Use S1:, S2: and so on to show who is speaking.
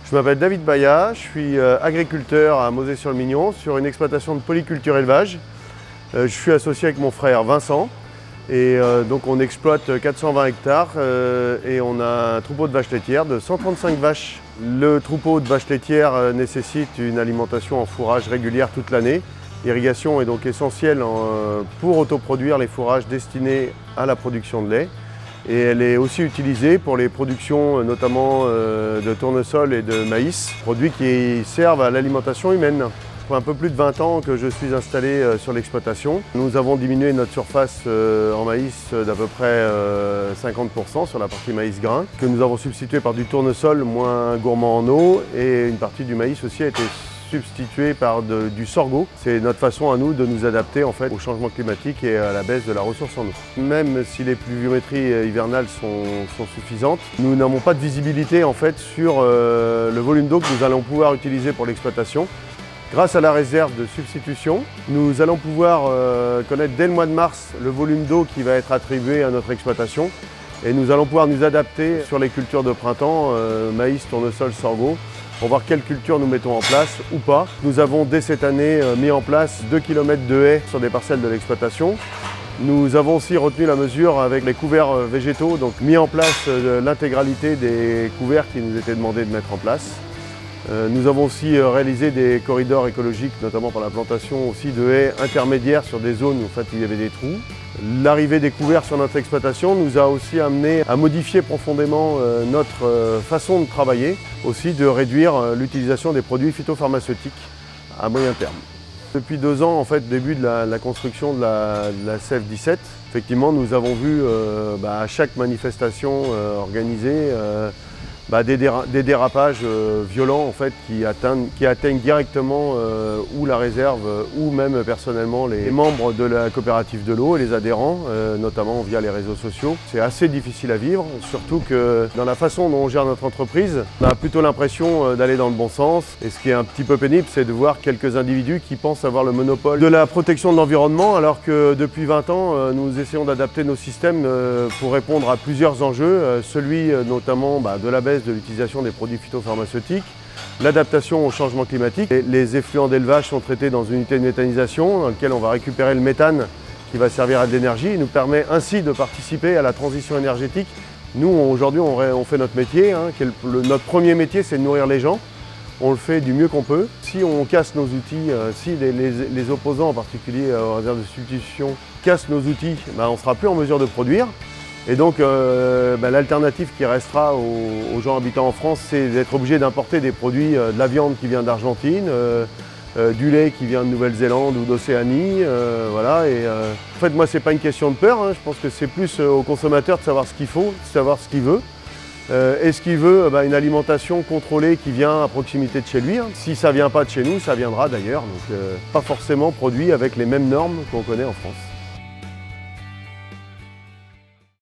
S1: Je m'appelle David Baya, je suis agriculteur à Mauzé-sur-le-Mignon sur une exploitation de polyculture élevage. Je suis associé avec mon frère Vincent et donc on exploite 420 hectares et on a un troupeau de vaches laitières de 135 vaches. Le troupeau de vaches laitières nécessite une alimentation en fourrage régulière toute l'année. L'irrigation est donc essentielle pour autoproduire les fourrages destinés à la production de lait. Et elle est aussi utilisée pour les productions notamment de tournesol et de maïs, produits qui servent à l'alimentation humaine. Ça fait un peu plus de 20 ans que je suis installé sur l'exploitation. Nous avons diminué notre surface en maïs d'à peu près 50% sur la partie maïs grain, que nous avons substitué par du tournesol moins gourmand en eau, et une partie du maïs aussi a été substitué par du sorgho. C'est notre façon à nous de nous adapter en fait au changement climatique et à la baisse de la ressource en eau. Même si les pluviométries hivernales sont suffisantes, nous n'avons pas de visibilité en fait sur le volume d'eau que nous allons pouvoir utiliser pour l'exploitation. Grâce à la réserve de substitution, nous allons pouvoir connaître dès le mois de mars le volume d'eau qui va être attribué à notre exploitation, et nous allons pouvoir nous adapter sur les cultures de printemps, maïs, tournesol, sorgho, pour voir quelles cultures nous mettons en place ou pas. Nous avons dès cette année mis en place 2 km de haies sur des parcelles de l'exploitation. Nous avons aussi retenu la mesure avec les couverts végétaux, donc mis en place l'intégralité des couverts qui nous étaient demandés de mettre en place. Nous avons aussi réalisé des corridors écologiques, notamment par la plantation aussi de haies intermédiaires sur des zones où en fait, il y avait des trous. L'arrivée des couverts sur notre exploitation nous a aussi amené à modifier profondément notre façon de travailler, aussi de réduire l'utilisation des produits phytopharmaceutiques à moyen terme. Depuis 2 ans, en fait, début de la construction de la CEF17, effectivement, nous avons vu à chaque manifestation organisée des dérapages violents en fait, qui atteignent directement ou la réserve ou même personnellement les membres de la coopérative de l'eau et les adhérents, notamment via les réseaux sociaux. C'est assez difficile à vivre, surtout que dans la façon dont on gère notre entreprise, on a plutôt l'impression d'aller dans le bon sens. Et ce qui est un petit peu pénible, c'est de voir quelques individus qui pensent avoir le monopole de la protection de l'environnement, alors que depuis 20 ans, nous essayons d'adapter nos systèmes pour répondre à plusieurs enjeux, celui notamment de la baisse de l'utilisation des produits phytopharmaceutiques, l'adaptation au changement climatique. Les effluents d'élevage sont traités dans une unité de méthanisation dans laquelle on va récupérer le méthane qui va servir à de l'énergie. Il nous permet ainsi de participer à la transition énergétique. Nous, aujourd'hui, on fait notre métier. Notre premier métier, c'est de nourrir les gens. On le fait du mieux qu'on peut. Si on casse nos outils, si les opposants, en particulier aux réserves de substitution, cassent nos outils, on ne sera plus en mesure de produire. Et donc l'alternative qui restera aux gens habitant en France, c'est d'être obligé d'importer des produits, de la viande qui vient d'Argentine, du lait qui vient de Nouvelle-Zélande ou d'Océanie. Voilà. Et, en fait, moi, ce n'est pas une question de peur. Je pense que c'est plus au consommateur de savoir ce qu'il faut, de savoir ce qu'il veut. Et ce qu'il veut, une alimentation contrôlée qui vient à proximité de chez lui. Si ça ne vient pas de chez nous, ça viendra d'ailleurs. Donc pas forcément produit avec les mêmes normes qu'on connaît en France.